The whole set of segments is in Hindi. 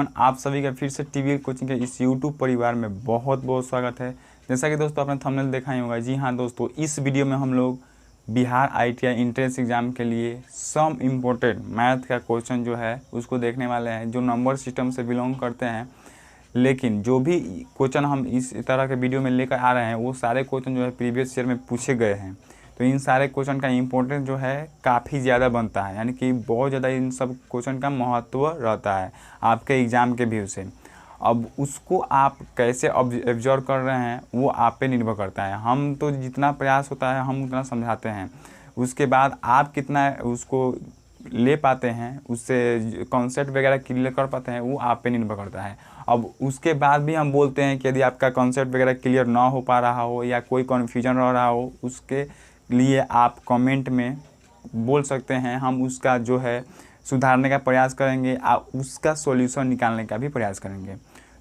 एवरीवन, आप सभी का फिर से टीवीएल कोचिंग के इस यूट्यूब परिवार में बहुत बहुत स्वागत है। जैसा कि दोस्तों आपने थंबनेल देखा ही होगा। जी हाँ दोस्तों, इस वीडियो में हम लोग बिहार आईटीआई एंट्रेंस एग्जाम के लिए सम इम्पोर्टेंट मैथ का क्वेश्चन जो है उसको देखने वाले हैं, जो नंबर सिस्टम से बिलोंग करते हैं। लेकिन जो भी क्वेश्चन हम इस तरह के वीडियो में लेकर आ रहे हैं वो सारे क्वेश्चन जो है प्रीवियस ईयर में पूछे गए हैं। तो इन सारे क्वेश्चन का इम्पोर्टेंस जो है काफ़ी ज़्यादा बनता है, यानी कि बहुत ज़्यादा इन सब क्वेश्चन का महत्व रहता है आपके एग्ज़ाम के व्यू से। अब उसको आप कैसे ऑब्जर्व कर रहे हैं वो आप पे निर्भर करता है। हम तो जितना प्रयास होता है हम उतना समझाते हैं, उसके बाद आप कितना उसको ले पाते हैं, उससे कॉन्सेप्ट वगैरह क्लियर कर पाते हैं, वो आप पे निर्भर करता है। अब उसके बाद भी हम बोलते हैं कि यदि आपका कॉन्सेप्ट वगैरह क्लियर ना हो पा रहा हो या कोई कन्फ्यूजन रह रहा हो, उसके लिए आप कमेंट में बोल सकते हैं। हम उसका जो है सुधारने का प्रयास करेंगे, आप उसका सॉल्यूशन निकालने का भी प्रयास करेंगे।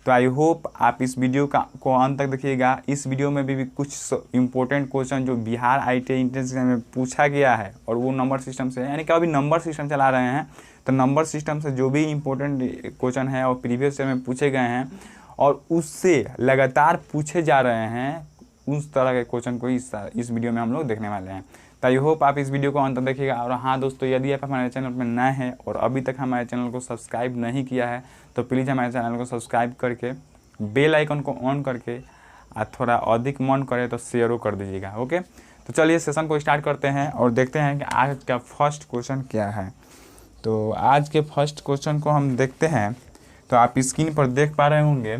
तो आई होप आप इस वीडियो को अंत तक देखिएगा। इस वीडियो में भी कुछ इंपॉर्टेंट क्वेश्चन जो बिहार आईटीआई एंट्रेंस एग्जाम में पूछा गया है और वो नंबर सिस्टम से, यानी कि अभी नंबर सिस्टम चला रहे हैं तो नंबर सिस्टम से जो भी इम्पोर्टेंट क्वेश्चन है और प्रीवियस ईयर में पूछे गए हैं और उससे लगातार पूछे जा रहे हैं, उस तरह के क्वेश्चन को इस वीडियो में हम लोग देखने वाले हैं। तो आई होप आप इस वीडियो को अंत तक देखिएगा। और हाँ दोस्तों, यदि आप हमारे चैनल पर नए हैं और अभी तक हमारे चैनल को सब्सक्राइब नहीं किया है तो प्लीज़ हमारे चैनल को सब्सक्राइब करके बेल आइकन को ऑन करके थोड़ा अधिक मन करे तो शेयरो कर दीजिएगा। ओके, तो चलिए सेशन को स्टार्ट करते हैं और देखते हैं कि आज का फर्स्ट क्वेश्चन क्या है। तो आज के फर्स्ट क्वेश्चन को हम देखते हैं। तो आप स्क्रीन पर देख पा रहे होंगे,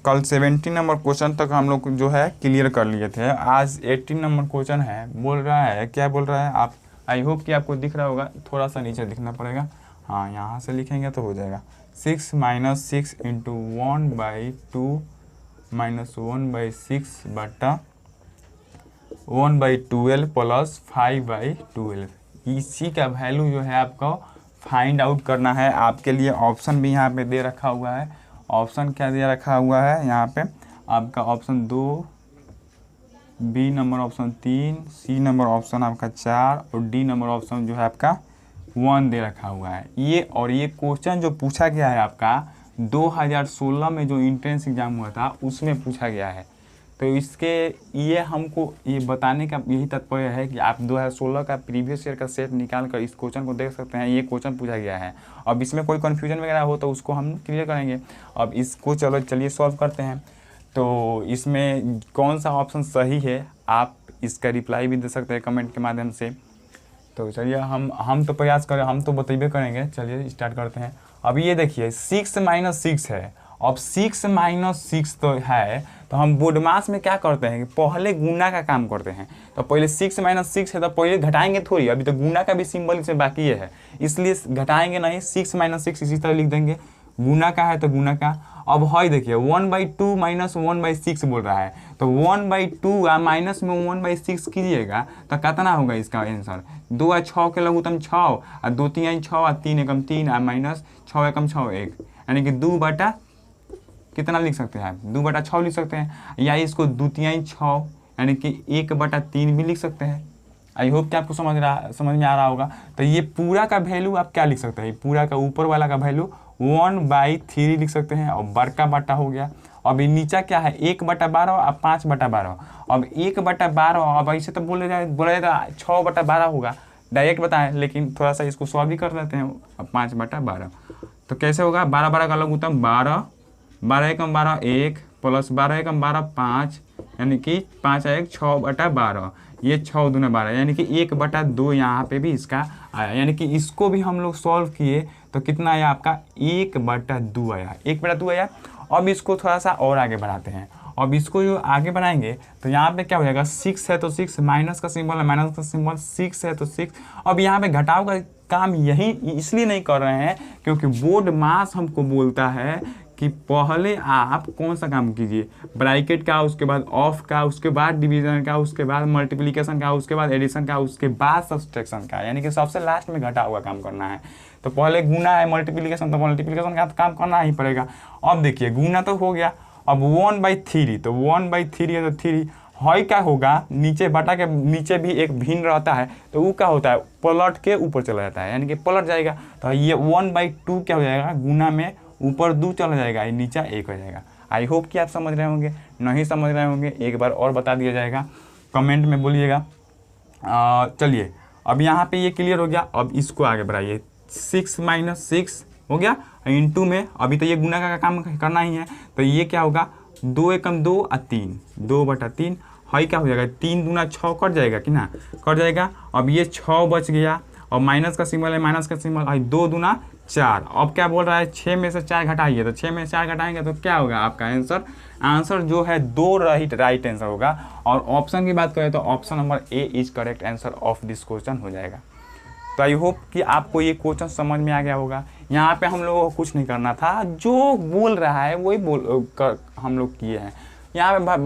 कल 17 नंबर क्वेश्चन तक हम लोग जो है क्लियर कर लिए थे। आज 18 नंबर क्वेश्चन है। बोल रहा है, क्या बोल रहा है आप, आई होप कि आपको दिख रहा होगा, थोड़ा सा नीचे दिखना पड़ेगा। हाँ, यहाँ से लिखेंगे तो हो जाएगा। 6 - 6 इंटू 1/2 - 1/6 बटा 1/12 प्लस 5/12। इसी का वैल्यू जो है आपको फाइंड आउट करना है। आपके लिए ऑप्शन भी यहाँ पे दे रखा हुआ है। ऑप्शन क्या दिया रखा हुआ है यहाँ पे, आपका option 2, B number option 3, C number option आपका 4 और डी नंबर ऑप्शन जो है आपका 1 दे रखा हुआ है। ये क्वेश्चन जो पूछा गया है आपका 2016 में जो एंट्रेंस एग्जाम हुआ था उसमें पूछा गया है। तो इसके ये हमको ये बताने का यही तात्पर्य है कि आप 2016 का प्रीवियस ईयर का सेट निकाल कर इस क्वेश्चन को देख सकते हैं। ये क्वेश्चन पूछा गया है। अब इसमें कोई कन्फ्यूजन वगैरह हो तो उसको हम क्लियर करेंगे। अब इसको चलिए सॉल्व करते हैं। तो इसमें कौन सा ऑप्शन सही है आप इसका रिप्लाई भी दे सकते हैं कमेंट के माध्यम से। तो चलिए हम तो प्रयास करें, हम तो बतेबे करेंगे। चलिए स्टार्ट करते हैं। अब ये देखिए 6 - 6 है। अब 6 - 6 तो है, तो हम बोर्डमास में क्या करते हैं कि पहले गुना का काम करते हैं। तो पहले 6 - 6 है तो पहले घटाएंगे थोड़ी, अभी तो गुना का भी सिंबल इसमें बाकी है, इसलिए घटाएंगे नहीं। 6 - 6 इसी तरह लिख देंगे। गुना का है तो गुना का। अब है देखिए 1/2 - 1/6 बोल रहा है, तो 1/2 माइनस में 1/6 कीजिएगा तो कितना होगा इसका आंसर। 2 और 6 के लघुत्तम 6 और 2 3 6 और 3 एकम 3 और माइनस 6 एकम 6 1, यानी कि 2 बटा कितना लिख सकते हैं आप, 2 बटा 6 लिख सकते हैं, या इसको 2 3 6 यानी कि 1 बटा 3 भी लिख सकते हैं। आई होप कि आपको समझ में आ रहा होगा। तो ये पूरा का वैल्यू आप क्या लिख सकते हैं, पूरा का ऊपर वाला का वैल्यू 1/3 लिख सकते हैं और बड़का बटा हो गया। अब ये नीचा क्या है 1/12 और 5/12। अब 1/12 अब ऐसे तो बोला जाए 6/12 होगा, डायरेक्ट बताएं, लेकिन थोड़ा सा इसको सॉल्व भी कर लेते हैं। अब 5/12 तो कैसे होगा, 12 का लघुत्तम 12, 12 एकम 12 1 प्लस 12 एकम 12 5, यानी कि 5 1 6/12, ये 6 दूना 12, यानी कि 1/2 यहाँ पे भी इसका आया। यानी कि इसको भी हम लोग सॉल्व किए तो कितना आया आपका 1/2 आया, 1/2 आया। अब इसको थोड़ा सा और आगे बढ़ाते हैं। अब इसको जो आगे बढ़ाएंगे तो यहाँ पे क्या हो जाएगा, 6 है तो 6, माइनस का सिंबल है, माइनस का सिंबल, 6 है तो 6। अब यहाँ पे घटाव का काम यही इसलिए नहीं कर रहे हैं क्योंकि बोर्ड मास हमको बोलता है कि पहले आप कौन सा काम कीजिए, ब्रैकेट का, उसके बाद ऑफ का, उसके बाद डिवीजन का, उसके बाद मल्टीप्लिकेशन का, उसके बाद एडिशन का, उसके बाद सब्सट्रैक्शन का, यानी कि सबसे लास्ट में घटा हुआ काम करना है। तो पहले गुना है, मल्टीप्लिकेशन, तो मल्टीप्लिकेशन का काम करना ही पड़ेगा। अब देखिए गुना तो हो गया, अब 1/3, तो 1/3 है तो 3 हॉय क्या होगा, नीचे बटा के नीचे भी एक भिन्न रहता है, तो वो क्या होता है, पलट के ऊपर चला जाता है, यानी कि पलट जाएगा। तो ये 1/2 क्या हो जाएगा, गुना में ऊपर 2 चला जाएगा, ये नीचा 1 हो जाएगा। आई होप कि आप समझ रहे होंगे, नहीं समझ रहे होंगे एक बार और बता दिया जाएगा, कमेंट में बोलिएगा। चलिए अब यहाँ पे ये क्लियर हो गया। अब इसको आगे बढ़ाइए, 6 - 6 हो गया इंटू में, अभी तो ये गुना का काम करना ही है, तो ये क्या होगा, 2 एकम 2 और 3, 2/3। हई क्या हो जाएगा, 3 दूना 6 कट जाएगा कि ना, कट जाएगा। अब ये 6 बच गया और माइनस का सिंबल है, माइनस का सिंबल, और 2 दूना 4। अब क्या बोल रहा है, 6 में से 4 घटाइए, तो 6 में से 4 घटाएंगे तो क्या होगा आपका आंसर जो है 2 राइट आंसर होगा। और ऑप्शन की बात करें तो option number A is correct answer of this question हो जाएगा। तो आई होप कि आपको ये क्वेश्चन समझ में आ गया होगा। यहाँ पे हम लोगों को कुछ नहीं करना था, जो बोल रहा है वही हम लोग किए हैं। यहाँ पे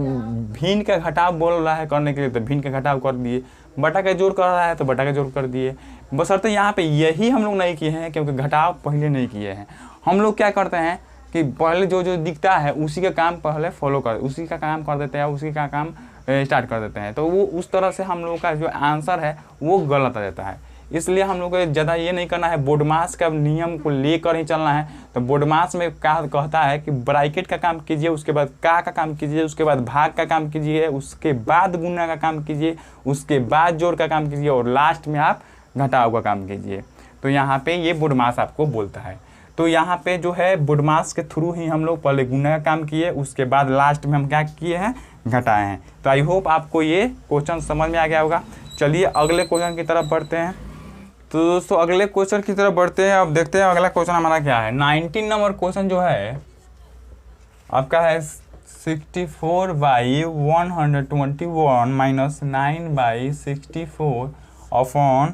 भिन्न का घटाव बोल रहा है करने के लिए, तो भिन्न का घटाव कर दिए, बटा का जोड़ कर रहा है तो बटा का जोड़ कर दिए। बशर्ते यहाँ पे यही हम लोग नहीं किए हैं, क्योंकि घटाव पहले नहीं किए हैं। हम लोग क्या करते हैं कि पहले जो दिखता है उसी का काम पहले फॉलो कर, उसी का काम कर देते हैं, उसी का काम स्टार्ट कर देते हैं, तो वो उस तरह से हम लोग का जो आंसर है वो गलत आ जाता है। इसलिए हम लोग को ज़्यादा ये नहीं करना है, बोर्डमास का नियम को लेकर ही चलना है। तो बोर्डमास में क्या कहता है कि ब्रैकेट का काम कीजिए, उसके बाद का काम कीजिए, उसके बाद भाग का काम कीजिए, उसके बाद गुना का काम कीजिए, उसके बाद जोड़ का काम कीजिए, और लास्ट में आप घटाव का काम कीजिए। तो यहाँ पे ये बोर्डमास आपको बोलता है। तो यहाँ पे जो है बोर्डमास के थ्रू ही हम लोग पहले गुना का काम किए, उसके बाद लास्ट में हम क्या किए हैं, घटाए हैं। तो आई होप आपको ये क्वेश्चन समझ में आ गया होगा। चलिए अगले क्वेश्चन की तरफ बढ़ते हैं। तो दोस्तों अगले क्वेश्चन की तरफ बढ़ते हैं। अब देखते हैं अगला क्वेश्चन हमारा क्या है। 19 नंबर क्वेश्चन जो है आपका है 64/121 - 9/64 अपॉन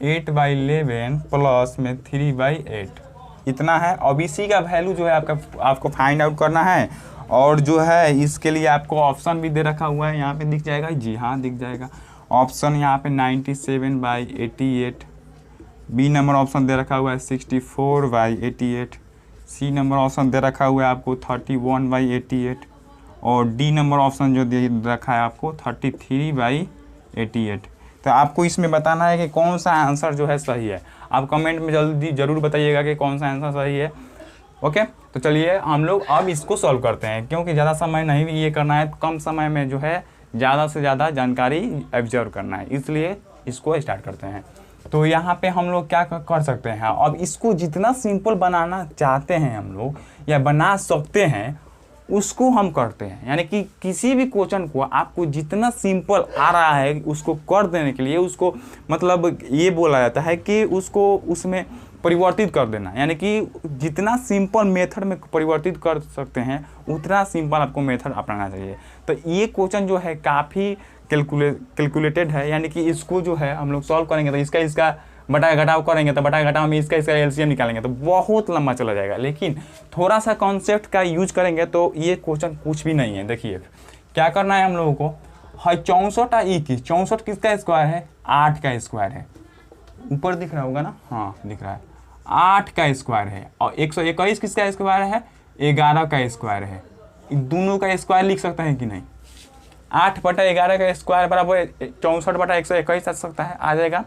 8/11 प्लस में 3/8 इतना है। अब इसी का वैल्यू जो है आपको फाइंड आउट करना है। और जो है इसके लिए आपको ऑप्शन भी दे रखा हुआ है, यहाँ पे दिख जाएगा, जी हाँ दिख जाएगा ऑप्शन यहाँ पे 97/88, बी नंबर ऑप्शन दे रखा हुआ है 64/88, सी नंबर ऑप्शन दे रखा हुआ है आपको 31/88, और डी नंबर ऑप्शन जो दे रखा है आपको 33/88। तो आपको इसमें बताना है कि कौन सा आंसर जो है सही है। आप कमेंट में जल्दी ज़रूर बताइएगा कि कौन सा आंसर सही है। ओके, तो चलिए हम लोग अब इसको सॉल्व करते हैं, क्योंकि ज़्यादा समय नहीं ये करना है, कम समय में जो है ज़्यादा से ज़्यादा जानकारी ऑब्जर्व करना है, इसलिए इसको स्टार्ट करते हैं। तो यहाँ पे हम लोग क्या कर सकते हैं, अब इसको जितना सिंपल बनाना चाहते हैं हम लोग या बना सकते हैं उसको हम करते हैं। यानी कि किसी भी क्वेश्चन को आपको जितना सिंपल आ रहा है उसको कर देने के लिए उसको मतलब ये बोला जाता है कि उसको उसमें परिवर्तित कर देना। यानी कि जितना सिंपल मेथड में परिवर्तित कर सकते हैं उतना सिंपल आपको मेथड अपनाना चाहिए। तो ये क्वेश्चन जो है काफ़ी कैलकुलेटेड है, यानी कि इसको जो है हम लोग सॉल्व करेंगे तो इसका बटा घटाव करेंगे, तो बटा घटाव में इसका एलसीएम निकालेंगे तो बहुत लंबा चला जाएगा। लेकिन थोड़ा सा कॉन्सेप्ट का यूज करेंगे तो ये क्वेश्चन कुछ भी नहीं है। देखिए क्या करना है हम लोगों को, है 64 ई की 64 किसका स्क्वायर है, 8 का स्क्वायर है, ऊपर दिख रहा होगा ना, हाँ दिख रहा है, 8 का स्क्वायर है, और 121 किसका स्क्वायर है, 11 का स्क्वायर है। दोनों का स्क्वायर लिख सकते हैं कि नहीं, 8/11 का स्क्वायर बराबर 64/121 आ सकता है, आ जाएगा।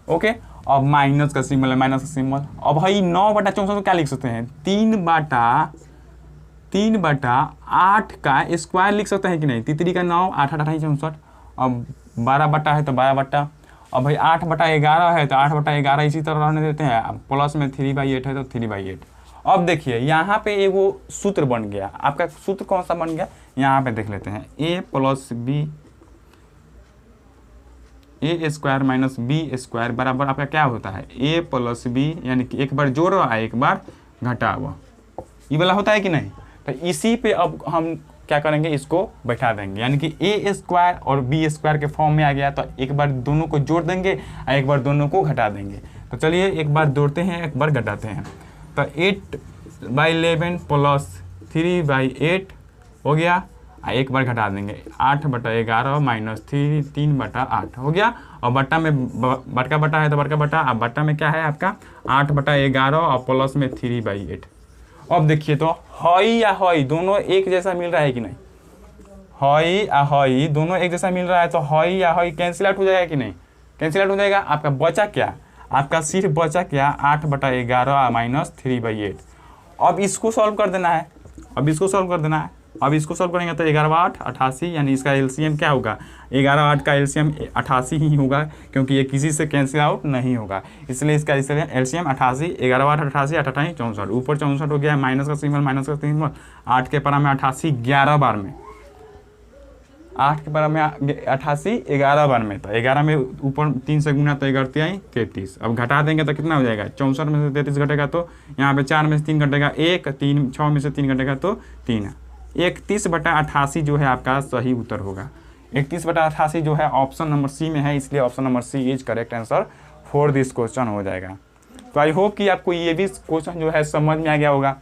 ओके, अब माइनस का सिंबल है, माइनस का सिंबल। अब भाई 9/64 क्या लिख सकते हैं, 3/8 का स्क्वायर लिख सकते हैं कि नहीं, 3 का 9, 8 8 64, अब 12 बटा है तो 12 बटा, अब भाई 8/11 है तो 8/11 इसी तरह रहने देते हैं, अब प्लस में 3/8 है तो 3/8। अब देखिए यहाँ पे एगो सूत्र बन गया, आपका सूत्र कौन सा बन गया यहाँ पे देख लेते हैं, a + b a² - b² बराबर आपका क्या होता है, a + b, यानी कि एक बार जोड़ो एक बार घटाओ, ये वाला होता है कि नहीं। तो इसी पे अब हम क्या करेंगे, इसको बैठा देंगे, यानी कि a² और b² के फॉर्म में आ गया, तो एक बार दोनों को जोड़ देंगे और एक बार दोनों को घटा देंगे। तो चलिए एक बार जोड़ते हैं एक बार घटाते हैं, तो 8/11 प्लस 3/8 हो गया, एक बार घटा देंगे, 8/11 माइनस 3/8 हो गया, और बट्टा में बड़का बटा है तो बड़का बटा, अब बट्टा में क्या है आपका 8/11 और प्लस में 3/8। अब देखिए तो हई या हई दोनों एक जैसा मिल रहा है कि नहीं, हई आ हई दोनों एक जैसा मिल रहा है, तो हई या हई कैंसिल आउट हो जाएगा कि नहीं, कैंसिल आउट हो जाएगा। आपका बचा क्या, आपका सिर्फ बचा क्या 8/11 माइनस 3/8। अब इसको सॉल्व कर देना है, अब इसको सॉल्व कर देना है। अब इसको सॉल्व करेंगे तो 11/8 88, यानी इसका एलसीएम क्या होगा, 11/8 का एलसीएम 88 ही होगा, क्योंकि ये किसी से कैंसिल आउट नहीं होगा, इसलिए इसका एलसीएम 88, 11/8 88, 88 64, ऊपर 64 हो गया है, माइनस का सिंबल, 8 के पारा में 88 11 बार में, 8 के पारा में 88 11 बार में, तो 11 में ऊपर 3 से गुना तो 33। अब घटा देंगे तो कितना हो जाएगा, 64 में से 33 घटेगा तो यहाँ पे 4 में से 3 घटेगा 1, 3 6 में से 3 घटेगा तो 3, 31/88 जो है आपका सही उत्तर होगा। 31/88 जो है ऑप्शन नंबर सी में है, इसलिए option number C is correct answer for this question हो जाएगा। तो आई होप कि आपको ये भी क्वेश्चन जो है समझ में आ गया होगा।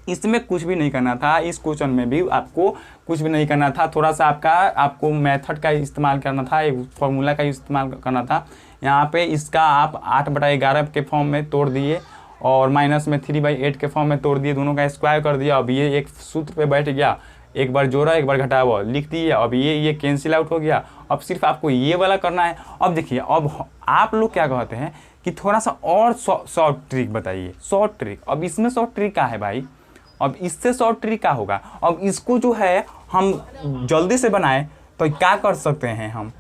इसमें कुछ भी नहीं करना था, इस क्वेश्चन में भी आपको कुछ भी नहीं करना था, थोड़ा सा आपको मेथड का इस्तेमाल करना था, एक फॉर्मूला का इस्तेमाल करना था। यहाँ पे इसका आप 8/11 के फॉर्म में तोड़ दिए और माइनस में 3/8 के फॉर्म में तोड़ दिए, दोनों का स्क्वायर कर दिया। अब ये एक सूत्र पे बैठ गया, एक बार जोड़ा एक बार घटाया लिख दिए। अब ये कैंसिल आउट हो गया। अब सिर्फ आपको ये वाला करना है। अब देखिए, अब आप लोग क्या कहते हैं कि थोड़ा सा और शॉर्ट ट्रिक बताइए, शॉर्ट ट्रिक। अब इसमें शॉर्ट ट्रिक क्या है भाई, अब इससे शॉर्ट ट्रिक क्या होगा। अब इसको जो है हम जल्दी से बनाए तो क्या कर सकते हैं, हम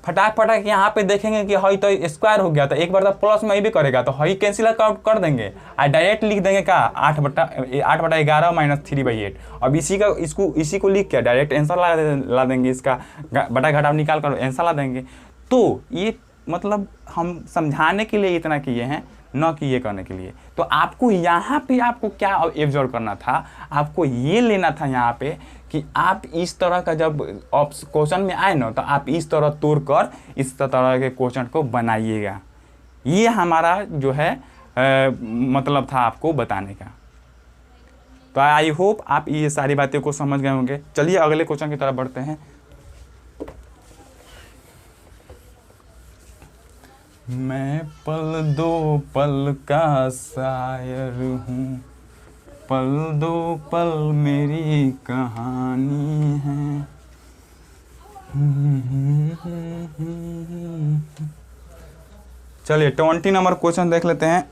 फटाक यहाँ पे देखेंगे कि हई तो स्क्वायर हो गया, तो एक बार तो प्लस में भी करेगा तो हई कैंसिल आउट कर देंगे और डायरेक्ट लिख देंगे क्या 8/11 माइनस 3/8। अब इसी को लिख के डायरेक्ट आंसर ला देंगे, इसका बटा घटाव निकाल कर आंसर ला देंगे। तो ये मतलब हम समझाने के लिए इतना किए हैं, न कि ये करने के लिए। तो आपको यहाँ पे आपको क्या एब्जॉर्व करना था, आपको ये लेना था यहाँ पे कि आप इस तरह का जब क्वेश्चन में आए ना, तो आप इस तरह तोड़कर इस तरह के क्वेश्चन को बनाइएगा। ये हमारा जो है मतलब था आपको बताने का। तो आई होप आप ये सारी बातें को समझ गए होंगे। चलिए अगले क्वेश्चन की तरफ बढ़ते हैं। मैं पल दो पल का शायर हूँ, पल दो पल मेरी कहानी है। चलिए 20 नंबर क्वेश्चन देख लेते हैं।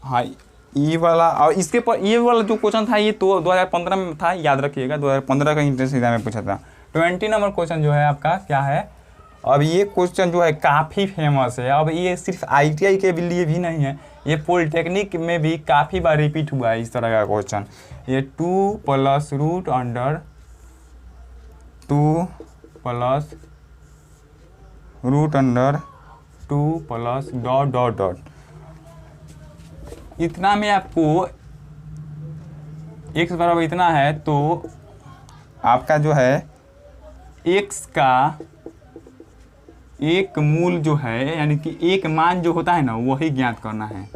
हाँ, ये वाला और इसके पर ये वाला जो क्वेश्चन था ये तो 2015 में था, याद रखिएगा 2015 का इंट्रेंस एग्जाम में पूछा था। 20 नंबर क्वेश्चन जो है आपका क्या है। अब ये क्वेश्चन जो है काफ़ी फेमस है। अब ये सिर्फ ITI के लिए भी नहीं है, ये पॉलिटेक्निक में भी काफ़ी बार रिपीट हुआ है इस तरह का क्वेश्चन। ये 2 + √2 +√2 + ... इतना में आपको x बराबर इतना है, तो आपका जो है x का एक मूल जो है, यानी कि एक मान जो होता है ना, वही ज्ञात करना है।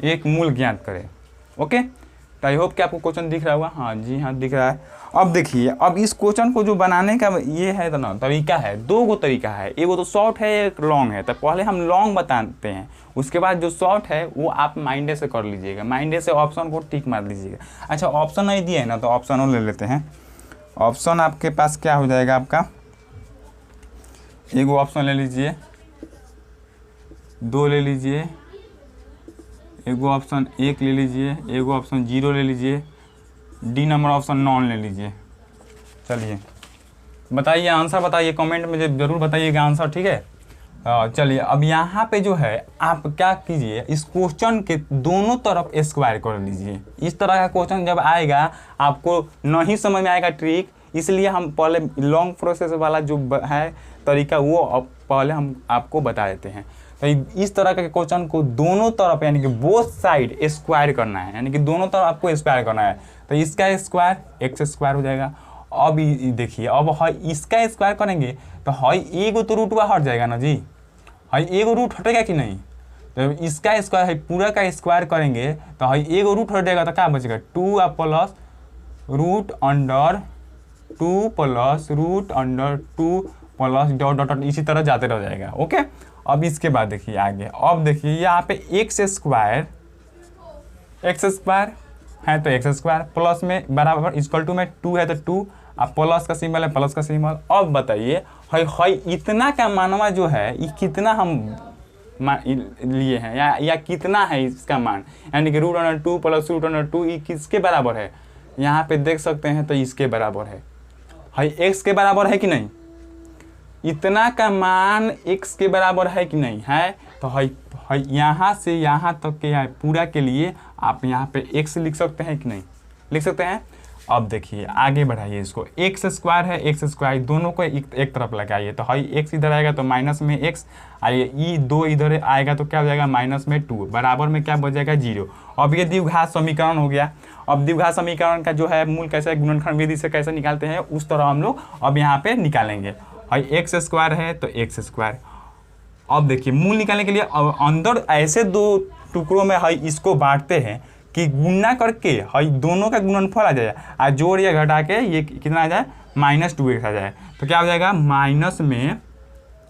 एक मूल ज्ञात करें। ओके, तो आई होप कि आपको क्वेश्चन दिख रहा होगा। हाँ जी हाँ, दिख रहा है। अब देखिए, अब इस क्वेश्चन को जो बनाने का ये है तो ना तरीका है, 2 तरीका है। एक तो शॉर्ट है, एक लॉन्ग है। तो पहले हम लॉन्ग बताते हैं, उसके बाद जो शॉर्ट है वो आप माइंडे से कर लीजिएगा, माइंडे से ऑप्शन को टिक मार लीजिएगा। अच्छा, ऑप्शन नहीं दिए है ना, तो ऑप्शन और ले लेते हैं। ऑप्शन आपके पास क्या हो जाएगा, आपका एगो ऑप्शन ले लीजिए, 2 ले लीजिए, एगो ऑप्शन 1 ले लीजिए, एगो ऑप्शन 0 ले लीजिए, डी नंबर ऑप्शन नॉन ले लीजिए। चलिए बताइए आंसर, बताइए कमेंट में ज़रूर बताइएगा आंसर, ठीक है। चलिए अब यहाँ पे जो है आप क्या कीजिए, इस क्वेश्चन के दोनों तरफ स्क्वायर कर लीजिए। इस तरह का क्वेश्चन जब आएगा आपको नहीं समझ में आएगा ट्रिक, इसलिए हम पहले लॉन्ग प्रोसेस वाला जो है तरीका वो पहले हम आपको बता देते हैं। तो इस तरह के क्वेश्चन को दोनों तरफ यानी कि बोथ साइड स्क्वायर करना है, यानी कि दोनों तरफ आपको स्क्वायर करना है। तो इसका स्क्वायर x² हो जाएगा। अब देखिए, अब इसका स्क्वायर करेंगे तो एगो तो रूट हट जाएगा ना जी, एगो रूट हटेगा कि नहीं। तो इसका स्क्वायर है पूरा का स्क्वायर करेंगे तो एगो रूट हट जाएगा, तो क्या बचेगा 2 + √2 + इसी तरह जाते रह जाएगा। ओके, अब इसके बाद देखिए आगे। अब देखिए यहाँ पे x² है तो एक्स स्क्वायर, प्लस में बराबर इक्वल टू में 2 है तो 2, अब प्लस का सिंबल है प्लस का सिंबल। अब बताइए है इतना का मानवा जो है ये कितना हम लिए हैं या कितना है इसका मान, यानी कि √2 प्लस √2 ये किसके बराबर है, यहाँ पे देख सकते हैं तो इसके बराबर है एक्स के बराबर है कि नहीं, इतना का मान x के बराबर है कि नहीं है। तो है यहाँ से यहाँ तक के पूरा के लिए आप यहाँ पे x लिख सकते हैं कि नहीं, लिख सकते हैं। अब देखिए आगे बढ़ाइए इसको, एक्स स्क्वायर है एक्स स्क्वायर दोनों को एक तरफ लगाइए तो है x इधर आएगा तो माइनस में x आइए, ई 2 इधर आएगा तो क्या हो जाएगा माइनस में 2, बराबर में क्या बच जाएगा 0। अब ये द्विघात समीकरण हो गया। अब द्विघात समीकरण का जो है मूल कैसे गुणनखंड विधि से कैसे निकालते हैं उस तरह हम लोग अब यहाँ पे निकालेंगे। है एक्स स्क्वायर है तो एक्स स्क्वायर। अब देखिए मूल निकालने के लिए अंदर ऐसे दो टुकड़ों में है इसको बांटते हैं कि गुणा करके है दोनों का गुणनफल आ जाए और जोड़ या घटा के ये कितना आ जाए -2x आ जाए तो क्या हो जाएगा माइनस में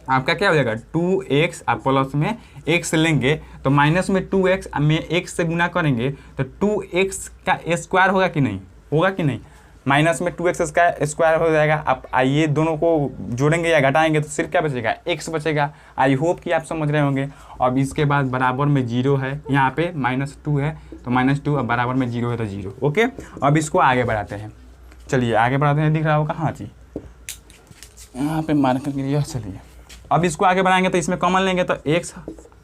आपका क्या हो जाएगा 2x और प्लस में x लेंगे तो माइनस में 2x में x से गुना करेंगे तो 2x का स्क्वायर होगा कि नहीं, होगा कि नहीं, माइनस में 2x का स्क्वायर हो जाएगा। आप आइए दोनों को जोड़ेंगे या घटाएंगे तो सिर्फ क्या बचेगा x बचेगा। आई होप कि आप समझ रहे होंगे। अब इसके बाद बराबर में 0 है, यहाँ पे -2 है तो -2 अब बराबर में 0 है तो 0। ओके अब इसको आगे बढ़ाते हैं, चलिए आगे बढ़ाते हैं, दिख रहा होगा हाँ जी यहाँ पे मार्कर के लिए। चलिए अब इसको आगे बढ़ाएंगे तो इसमें कॉमन लेंगे तो x।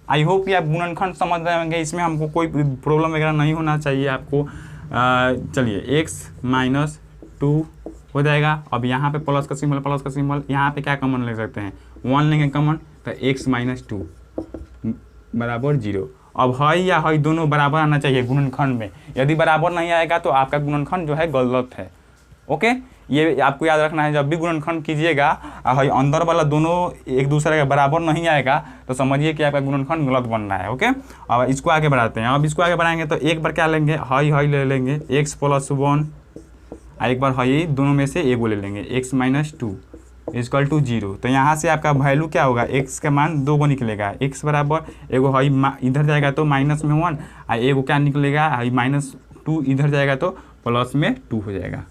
आई होप कि आप गुणनखंड समझ रहे होंगे, इसमें हमको कोई प्रॉब्लम वगैरह नहीं होना चाहिए आपको। चलिए x -2 हो जाएगा। अब यहाँ पे प्लस का सिंबल यहाँ पे क्या कॉमन ले सकते हैं 1 लेंगे कॉमन तो x -2 बराबर 0। अब है या है दोनों बराबर आना चाहिए गुणनखंड में, यदि बराबर नहीं आएगा तो आपका गुणनखंड जो है गलत है। ओके ये आपको याद रखना है, जब भी गुणनखंड कीजिएगा है अंदर वाला दोनों एक दूसरे के बराबर नहीं आएगा तो समझिए कि आपका गुणनखंड गलत बन रहा है। ओके अब इसको आगे बढ़ाते हैं। अब इसको आगे बढ़ाएंगे तो एक बार क्या लेंगे है ले लेंगे x + 1 एक बार है दोनों में से एगो ले लेंगे x -2 = 0। तो यहाँ से आपका वैल्यू क्या होगा, x का मान 2 गो निकलेगा, x बराबर एगो है इधर जाएगा तो माइनस में 1 और एगो क्या निकलेगा है -2 इधर जाएगा तो प्लस में 2 हो जाएगा।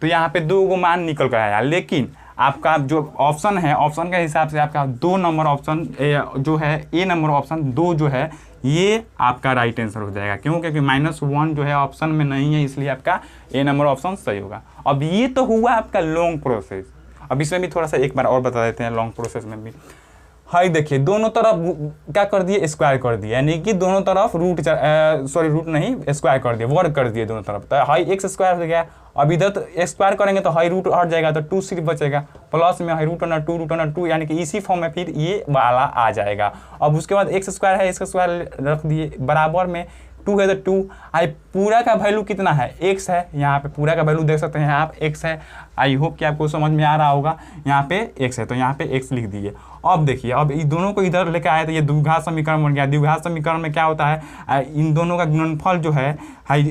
तो यहाँ पे 2 गो मान निकल कर आया, लेकिन आपका जो ऑप्शन है ऑप्शन के हिसाब से आपका 2 नंबर ऑप्शन जो है ए नंबर ऑप्शन 2 जो है ये आपका राइट आंसर हो जाएगा। क्यों, क्योंकि -1 जो है ऑप्शन में नहीं है, इसलिए आपका ए नंबर ऑप्शन सही होगा। अब ये तो हुआ आपका लॉन्ग प्रोसेस। अब इसमें भी थोड़ा सा एक बार और बता देते हैं लॉन्ग प्रोसेस में भी। हाई देखिए दोनों तरफ क्या कर दिए स्क्वायर कर दिए, यानी कि दोनों तरफ रूट नहीं स्क्वायर कर दिए, वर्ग कर दिए दोनों तरफ। तो हाई x स्क्वायर हो गया। अब इधर तो स्क्वायर करेंगे तो हाई रूट हट जाएगा तो 2 सिर्फ बचेगा, प्लस में हाई √2 यानी कि इसी फॉर्म में फिर ये वाला आ जाएगा। अब उसके बाद x स्क्वायर है, x स्क्वायर रख दिए, बराबर में 2 है तो 2 आई पूरा का वैल्यू कितना है x है, यहाँ पे पूरा का वैल्यू देख सकते हैं आप x है। आई होप कि आपको समझ में आ रहा होगा, यहाँ पे x है तो यहाँ पे x लिख दीजिए। अब देखिए अब इन दोनों को इधर लेकर आए तो ये द्विघात समीकरण बन गया। द्विघात समीकरण में क्या होता है इन दोनों का गुणनफल जो है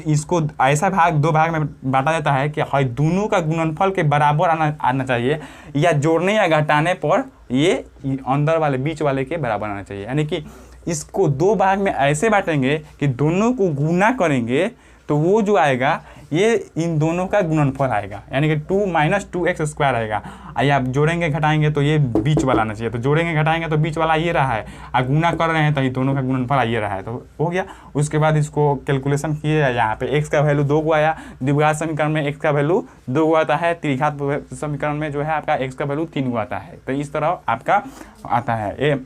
इसको ऐसा दो भाग में बांटा जाता है कि दोनों का गुणनफल के बराबर आना चाहिए या जोड़ने या घटाने पर ये अंदर वाले बीच वाले के बराबर आना चाहिए। यानी कि इसको 2 भाग में ऐसे बांटेंगे कि दोनों को गुना करेंगे तो वो जो आएगा ये इन दोनों का गुणनफल आएगा, यानी कि 2 - 2x स्क्वायर आएगा। आइए आप जोड़ेंगे घटाएंगे तो ये बीच वाला आना चाहिए, तो जोड़ेंगे घटाएंगे तो बीच वाला ये रहा है, और गुना कर रहे हैं तो ये दोनों का गुणनफल ये रहा है, तो हो गया। उसके बाद इसको कैलकुलेशन किए, यहाँ पे x का वैल्यू 2 गो आया। द्विघात समीकरण में x का वैल्यू 2 गो आता है, त्रिघात समीकरण में जो है आपका x का वैल्यू 3 गो आता है। तो इस तरह आपका आता है।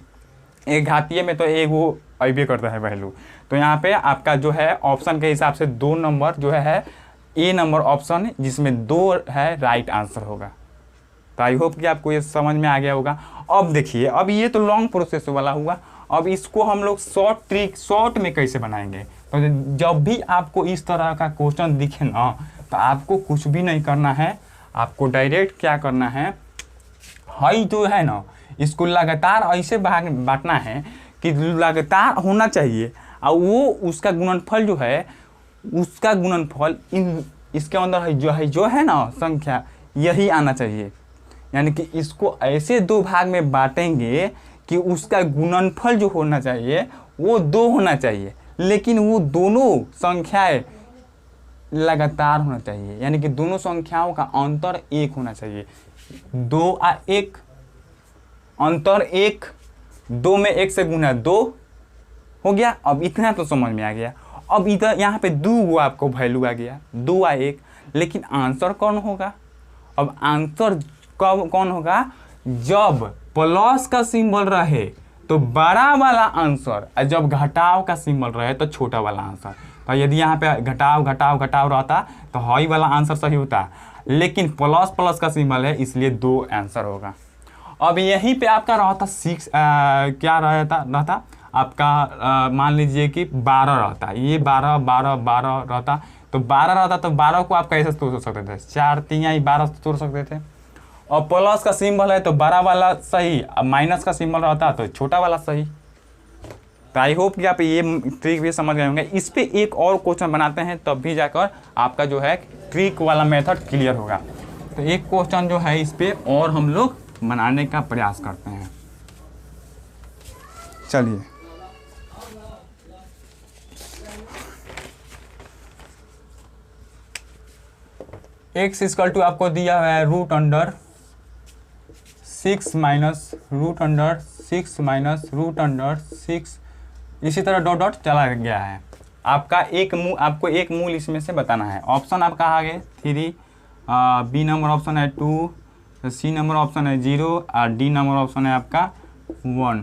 एक घातीय में तो एक वो अबे करता है वैल्यू। तो यहाँ पे आपका जो है ऑप्शन के हिसाब से 2 नंबर जो है ए नंबर ऑप्शन जिसमें 2 है राइट आंसर होगा। तो आई होप कि आपको ये समझ में आ गया होगा। अब देखिए अब ये तो लॉन्ग प्रोसेस वाला हुआ, अब इसको हम लोग शॉर्ट में कैसे बनाएंगे। तो जब भी आपको इस तरह का क्वेश्चन दिखे ना तो आपको कुछ भी नहीं करना है, आपको डायरेक्ट क्या करना है जो है ना इसको लगातार ऐसे बांटना है कि लगातार होना चाहिए, और वो उसका गुणनफल जो है उसका गुणनफल इसके अंदर जो है ना संख्या यही आना चाहिए। यानी कि इसको ऐसे 2 भाग में बांटेंगे कि उसका गुणनफल जो होना चाहिए वो 2 होना चाहिए, लेकिन वो दोनों संख्याएं लगातार होना चाहिए, यानी कि दोनों संख्याओं का अंतर 1 होना चाहिए। 2 और 1 अंतर 1, 2 में 1 से गुना 2 हो गया। अब इतना तो समझ में आ गया। अब इधर यहाँ पे 2 आपको वैल्यू आ गया, 2 और 1, लेकिन आंसर कौन होगा? अब आंसर कब कौन होगा? जब प्लस का सिंबल रहे तो बड़ा वाला आंसर, और जब घटाव का सिंबल रहे तो छोटा वाला आंसर। तो यदि यहाँ पे घटाव घटाव घटाव रहता तो हाई वाला आंसर सही होता, लेकिन प्लस प्लस का सिंबल है इसलिए 2 आंसर होगा। अब यहीं पे आपका रहता 6 क्या रहता आपका मान लीजिए कि 12 रहता, ये 12 12 12 रहता, तो 12 रहता तो 12 को आप कैसे तोड़ सकते थे? 4 3 12 तोड़ सकते थे। और प्लस का सिंबल है तो बड़ा वाला सही, अब माइनस का सिंबल रहता तो छोटा वाला सही। तो आई होप कि आप ये ट्रिक भी समझ गए होंगे। इस पे एक और क्वेश्चन बनाते हैं तब भी जाकर आपका जो है ट्रिक वाला मेथड क्लियर होगा। तो एक क्वेश्चन जो है इस पे और हम लोग बनाने का प्रयास करते हैं। चलिए x इक्वल टू आपको दिया हुआ है √6 माइनस √6 माइनस √6, इसी तरह डॉट डॉट चला गया है। आपका आपको एक मूल इसमें से बताना है। ऑप्शन आपका आगे 3, बी नंबर ऑप्शन है 2, सी नंबर ऑप्शन है 0 और डी नंबर ऑप्शन है आपका 1।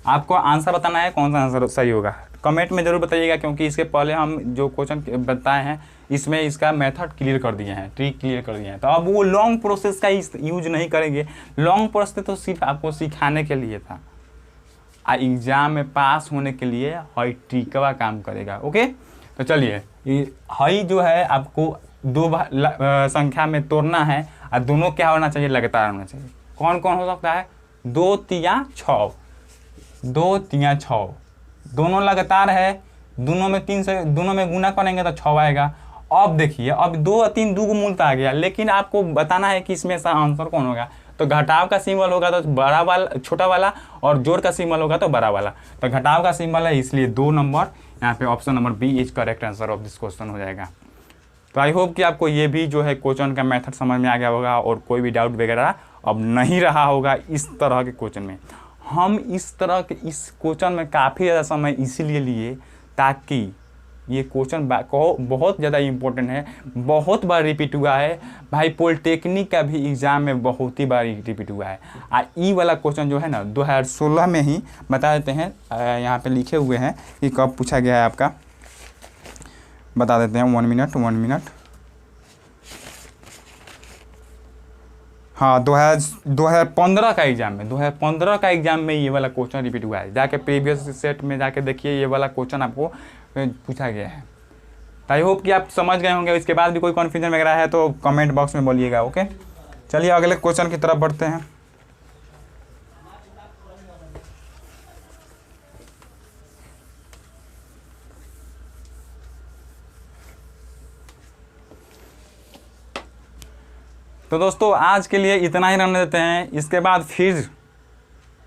आपको आंसर बताना है, कौन सा आंसर सही होगा। कमेंट में ज़रूर बताइएगा, क्योंकि इसके पहले हम जो क्वेश्चन बताए हैं इसमें इसका मेथड क्लियर कर दिए हैं, ट्रिक क्लियर कर दिए हैं। तो अब वो लॉन्ग प्रोसेस का यूज नहीं करेंगे। लॉन्ग प्रोसेस तो सिर्फ आपको सिखाने के लिए था, एग्जाम में पास होने के लिए हाई ट्रिकवा काम करेगा। ओके, तो चलिए हाई जो है आपको 2 संख्या में तोड़ना है और दोनों क्या होना चाहिए? लगातार होना चाहिए। कौन कौन हो सकता है? 2 3 6, 2 3 6 दोनों लगातार है, दोनों में 3 से दोनों में गुना करेंगे तो 6 आएगा। अब देखिए, अब 2 और 3 2 को मूलता आ गया, लेकिन आपको बताना है कि इसमें से आंसर कौन होगा। तो घटाव का सिंबल होगा तो बड़ा वाला छोटा वाला, और जोड़ का सिंबल होगा तो बड़ा वाला। तो घटाव का सिंबल है इसलिए 2 नंबर यहाँ पे option number B is correct answer of this question हो जाएगा। तो आई होप कि आपको ये भी जो है क्वेश्चन का मेथड समझ में आ गया होगा और कोई भी डाउट वगैरह अब नहीं रहा होगा इस तरह के क्वेश्चन में। हम इस तरह के इस क्वेश्चन में काफ़ी ज़्यादा समय इसीलिए लिए ताकि ये क्वेश्चन बहुत ज़्यादा इम्पोर्टेंट है, बहुत बार रिपीट हुआ है भाई। पॉलिटेक्निक का भी एग्ज़ाम में बहुत ही बार रिपीट हुआ है। ई वाला क्वेश्चन जो है ना 2016 में ही बता देते हैं, यहाँ पे लिखे हुए हैं कि कब पूछा गया है आपका, बता देते हैं। 1 मिनट। हाँ, 2015 का एग्जाम में 2015 का एग्जाम में ये वाला क्वेश्चन रिपीट हुआ है। जाके प्रीवियस सेट में जाके देखिए, ये वाला क्वेश्चन आपको पूछा गया है। आई होप कि आप समझ गए होंगे। इसके बाद भी कोई कन्फ्यूजन वगैरह है तो कमेंट बॉक्स में बोलिएगा। ओके, चलिए अगले क्वेश्चन की तरफ बढ़ते हैं। तो दोस्तों आज के लिए इतना ही रहने देते हैं। इसके बाद फिर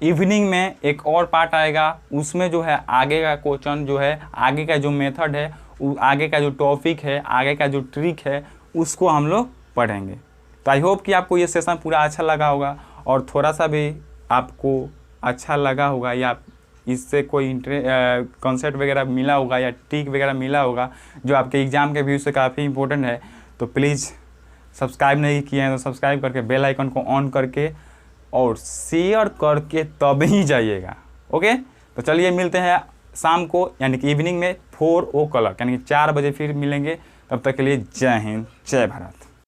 इवनिंग में एक और पार्ट आएगा, उसमें जो है आगे का क्वेश्चन जो है, आगे का जो मेथड है, आगे का जो टॉपिक है, आगे का जो ट्रिक है, उसको हम लोग पढ़ेंगे। तो आई होप कि आपको ये सेशन पूरा अच्छा लगा होगा और थोड़ा सा भी आपको अच्छा लगा होगा या इससे कोई कॉन्सेप्ट वगैरह मिला होगा या ट्रिक वगैरह मिला होगा जो आपके एग्ज़ाम के व्यू से काफ़ी इंपॉर्टेंट है। तो प्लीज़ सब्सक्राइब नहीं किए हैं तो सब्सक्राइब करके बेल आइकन को ऑन करके और शेयर करके तब ही जाइएगा। ओके, तो चलिए मिलते हैं शाम को, यानी कि इवनिंग में 4 o'clock यानी कि 4 बजे फिर मिलेंगे। तब तक के लिए जय हिंद, जय भारत।